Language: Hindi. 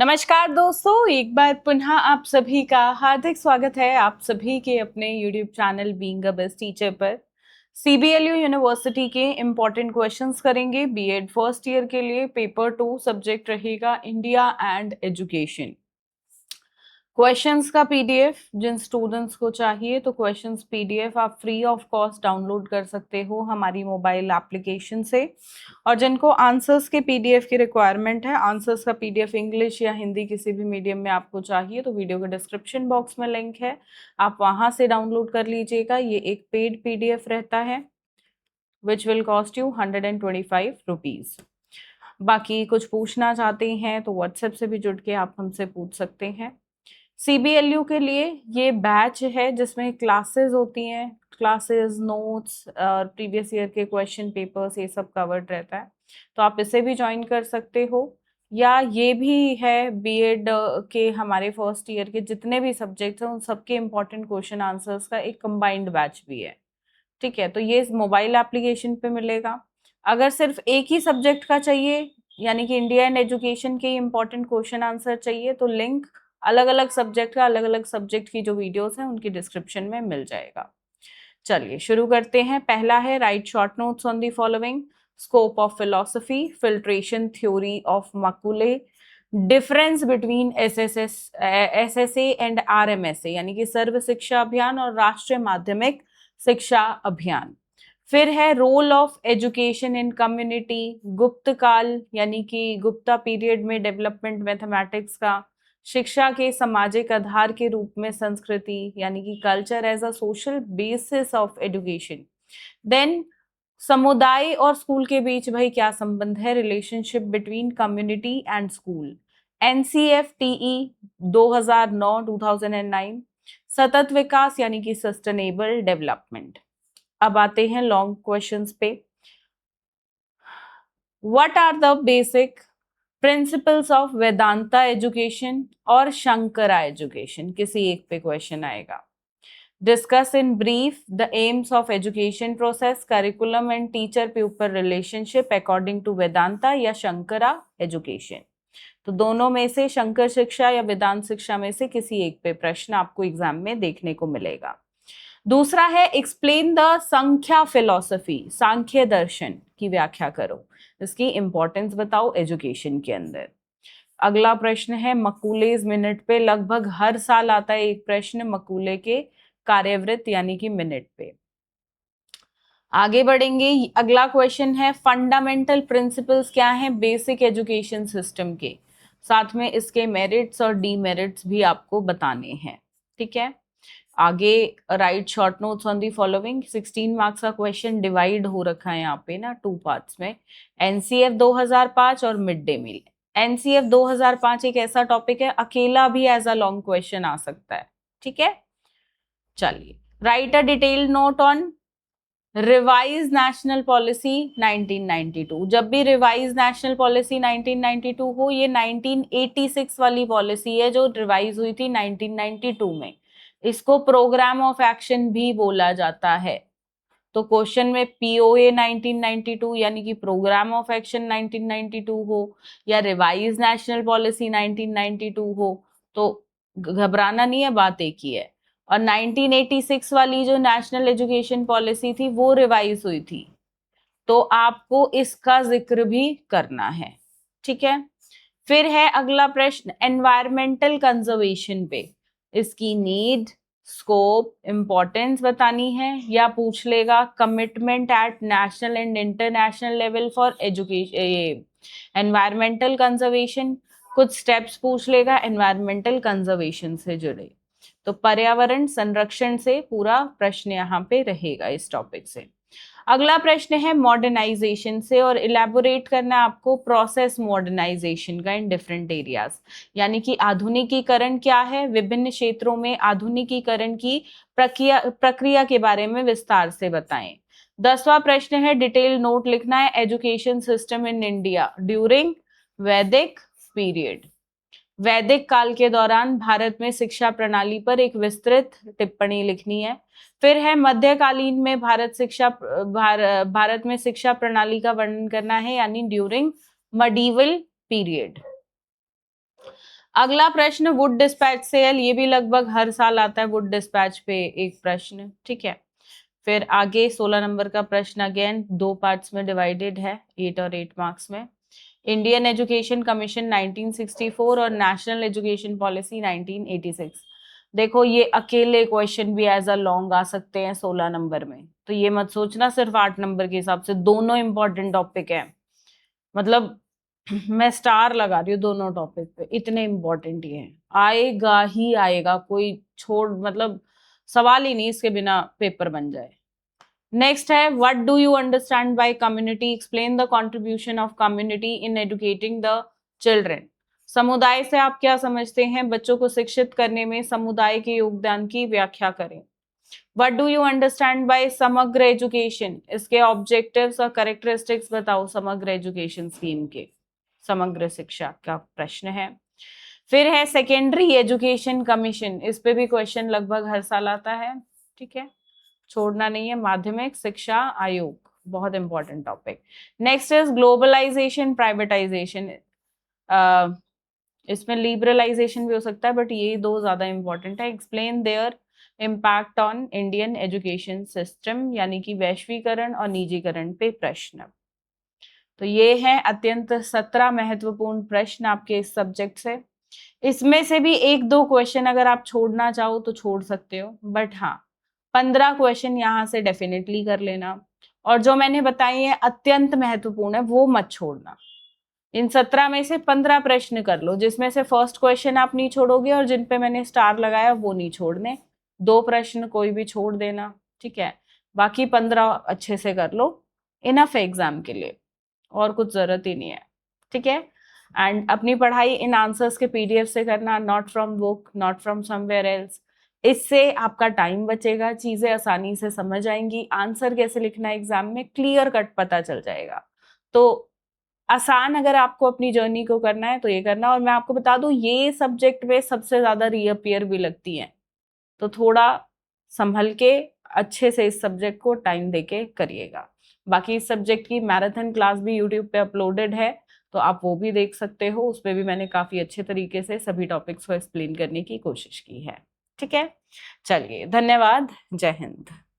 नमस्कार दोस्तों, एक बार पुनः आप सभी का हार्दिक स्वागत है आप सभी के अपने YouTube channel being a best teacher पर। CBLU यूनिवर्सिटी के इम्पोर्टेंट क्वेश्चंस करेंगे। बीएड फर्स्ट ईयर के लिए पेपर 2 सब्जेक्ट रहेगा इंडिया एंड एजुकेशन। क्वेश्चंस का पीडीएफ जिन स्टूडेंट्स को चाहिए तो क्वेश्चंस पीडीएफ आप फ्री ऑफ कॉस्ट डाउनलोड कर सकते हो हमारी मोबाइल एप्लीकेशन से। और जिनको आंसर्स के पीडीएफ की रिक्वायरमेंट है, आंसर्स का पीडीएफ इंग्लिश या हिंदी किसी भी मीडियम में आपको चाहिए तो वीडियो के डिस्क्रिप्शन बॉक्स में लिंक है, आप वहां से डाउनलोड कर लीजिएगा। ये एक पेड पीडीएफ रहता है which will cost you 125 rupees. बाकी कुछ पूछना चाहते हैं तो व्हाट्सएप से भी जुड़ के आप हमसे पूछ सकते हैं। CBLU के लिए ये बैच है जिसमें क्लासेस होती हैं, क्लासेस, नोट्स और प्रीवियस ईयर के क्वेश्चन पेपर्स ये सब कवर्ड रहता है, तो आप इसे भी ज्वाइन कर सकते हो। या ये भी है बीएड के हमारे फर्स्ट ईयर के जितने भी सब्जेक्ट्स हैं उन सबके इम्पोर्टेंट क्वेश्चन आंसर्स का एक कंबाइंड बैच भी है। ठीक है, तो ये मोबाइल एप्लीकेशन पे मिलेगा। अगर सिर्फ एक ही सब्जेक्ट का चाहिए यानी कि इंडिया एंड एजुकेशन के इम्पोर्टेंट क्वेश्चन आंसर चाहिए तो लिंक अलग अलग सब्जेक्ट का, अलग अलग सब्जेक्ट की जो वीडियोस हैं उनकी डिस्क्रिप्शन में मिल जाएगा। चलिए शुरू करते हैं। पहला है write short notes on the following, scope of philosophy, filtration theory of Macaulay, difference between SSA and RMSA यानी कि सर्व शिक्षा अभियान और राष्ट्रीय माध्यमिक शिक्षा अभियान। फिर है role of education in community, गुप्त काल यानी कि गुप्ता पीरियड में डेवलपमेंट मैथमेटिक्स का, शिक्षा के सामाजिक आधार के रूप में संस्कृति यानी कि culture as a social basis of education. Then समुदाय और स्कूल के बीच भाई क्या संबंध है, relationship between community and school, NCFTE 2009 सतत विकास यानी कि सस्टेनेबल डेवलपमेंट। अब आते हैं लॉन्ग क्वेश्चंस पे। What are the basic principles of Vedanta education और शंकरा एजुकेशन, किसी एक पे क्वेश्चन आएगा। Discuss in brief the aims of education process, curriculum and teacher pupil relationship according to Vedanta या शंकरा एजुकेशन। तो दोनों में से शंकर शिक्षा या वेदांत शिक्षा में से किसी एक पे प्रश्न आपको एग्जाम में देखने को मिलेगा। दूसरा है एक्सप्लेन द संख्या फिलॉसफी, सांख्य दर्शन की व्याख्या करो, इसकी इंपॉर्टेंस बताओ एजुकेशन के अंदर। अगला प्रश्न है मकूलेज मिनट पे, लगभग हर साल आता है एक प्रश्न मकूले के कार्यवृत्त यानी कि मिनट पे। आगे बढ़ेंगे, अगला क्वेश्चन है फंडामेंटल प्रिंसिपल्स क्या हैं बेसिक एजुकेशन सिस्टम के, साथ में इसके मेरिट्स और डीमेरिट्स भी आपको बताने हैं। ठीक है, आगे right short notes on the following, 16 marks का क्वेश्चन डिवाइड हो रखा है यहाँ पे ना 2 पार्ट्स में, NCF 2005 और मिड डे मील। NCF 2005 एक ऐसा टॉपिक है अकेला भी एज अ लॉन्ग क्वेश्चन आ सकता है। ठीक है, चलिए right a detailed note on revise national policy 1992। जब भी रिवाइज नेशनल पॉलिसी 1992 हो, ये 1986 वाली पॉलिसी है जो रिवाइज हुई थी 1992 में, इसको प्रोग्राम ऑफ एक्शन भी बोला जाता है। तो क्वेश्चन में POA 1992 यानी कि प्रोग्राम ऑफ एक्शन 1992 हो या रिवाइज नेशनल पॉलिसी 1992 हो तो घबराना नहीं है, बात एक ही है। और 1986 वाली जो नेशनल एजुकेशन पॉलिसी थी वो रिवाइज हुई थी, तो आपको इसका जिक्र भी करना है। ठीक है, फिर है अगला प्रश्न एनवायरमेंटल कंजर्वेशन पे, इसकी नीड, स्कोप, इंपॉर्टेंस बतानी है, या पूछ लेगा commitment at national and international level for education environmental conservation, कुछ स्टेप्स पूछ लेगा एनवायरमेंटल कंजर्वेशन से जुड़े। तो पर्यावरण संरक्षण से पूरा प्रश्न यहाँ पे रहेगा इस टॉपिक से। अगला प्रश्न है मॉडर्नाइजेशन से, और इलेबोरेट करना है आपको प्रोसेस मॉडर्नाइजेशन का इन डिफरेंट एरियाज, यानी कि आधुनिकीकरण क्या है, विभिन्न क्षेत्रों में आधुनिकीकरण की प्रक्रिया के बारे में विस्तार से बताएं। 10वां प्रश्न है डिटेल नोट लिखना है education system in India during वैदिक पीरियड, वैदिक काल के दौरान भारत में शिक्षा प्रणाली पर एक विस्तृत टिप्पणी लिखनी है। फिर है मध्यकालीन में भारत में शिक्षा प्रणाली का वर्णन करना है यानी ड्यूरिंग मडीवल पीरियड। अगला प्रश्न वुड डिस्पैच सेल, ये भी लगभग हर साल आता है वुड डिस्पैच पे एक प्रश्न, ठीक है। फिर आगे 16 नंबर का प्रश्न अगेन 2 पार्ट्स में डिवाइडेड है, 8 और 8 मार्क्स में। इंडियन एजुकेशन कमीशन 1964 और नेशनल एजुकेशन पॉलिसी 1986। देखो ये अकेले क्वेश्चन भी एज अ लॉन्ग आ सकते हैं 16 नंबर में, तो ये मत सोचना सिर्फ 8 नंबर के हिसाब से, दोनों इंपॉर्टेंट टॉपिक है। मतलब मैं स्टार लगा रही हूँ दोनों टॉपिक पे, इतने इंपॉर्टेंट ये हैं, आएगा ही आएगा, कोई छोड़ मतलब सवाल ही नहीं इसके बिना पेपर बन जाए। नेक्स्ट है what do you understand by community, explain the contribution of community in educating the children. समुदाय से आप क्या समझते हैं, बच्चों को शिक्षित करने में समुदाय के योगदान की व्याख्या करें। What do you understand by समग्र एजुकेशन, इसके ऑब्जेक्टिव्स और कैरेक्टरिस्टिक्स बताओ समग्र एजुकेशन स्कीम के, समग्र शिक्षा का प्रश्न है। फिर है सेकेंडरी एजुकेशन कमीशन, इस पे भी क्वेश्चन लगभग हर साल आता है, ठीक है, छोड़ना नहीं है। माध्यमिक शिक्षा आयोग, बहुत important topic. Next is globalisation privatisation, इसमें लिबरलाइजेशन भी हो सकता है बट ये दो ज्यादा इंपॉर्टेंट है। Explain there impact on Indian education system, यानी कि वैश्वीकरण और निजीकरण पे प्रश्न। तो ये है अत्यंत 17 महत्वपूर्ण प्रश्न आपके इस सब्जेक्ट से। इसमें से भी 1-2 क्वेश्चन अगर आप छोड़ना चाहो तो छोड़ सकते हो, बट हाँ 15 क्वेश्चन यहाँ से डेफिनेटली कर लेना, और जो मैंने बताई है अत्यंत महत्वपूर्ण है वो मत छोड़ना। इन 17 में से 15 प्रश्न कर लो, जिसमें से फर्स्ट क्वेश्चन आप नहीं छोड़ोगे और जिन पे मैंने स्टार लगाया वो नहीं छोड़ने, 2 प्रश्न कोई भी छोड़ देना, ठीक है। बाकी 15 अच्छे से कर लो, इनफ है एग्जाम के लिए, और कुछ जरूरत ही नहीं है, ठीक है। एंड अपनी पढ़ाई इन आंसर्स के पीडीएफ से करना, not from book, not from somewhere else. इससे आपका टाइम बचेगा, चीजें आसानी से समझ आएंगी, आंसर कैसे लिखना है एग्जाम में क्लियर कट पता चल जाएगा। तो आसान अगर आपको अपनी जर्नी को करना है तो ये करना। और मैं आपको बता दूं ये सब्जेक्ट में सबसे ज्यादा रीअपियर भी लगती हैं, तो थोड़ा संभल के अच्छे से इस सब्जेक्ट को टाइम देके करिएगा। बाकी इस सब्जेक्ट की मैराथन क्लास भी यूट्यूब पे अपलोडेड है, तो आप वो भी देख सकते हो, उस पर भी मैंने काफी अच्छे तरीके से सभी टॉपिक्स को एक्सप्लेन करने की कोशिश की है, ठीक है। चलिए धन्यवाद, जय हिंद।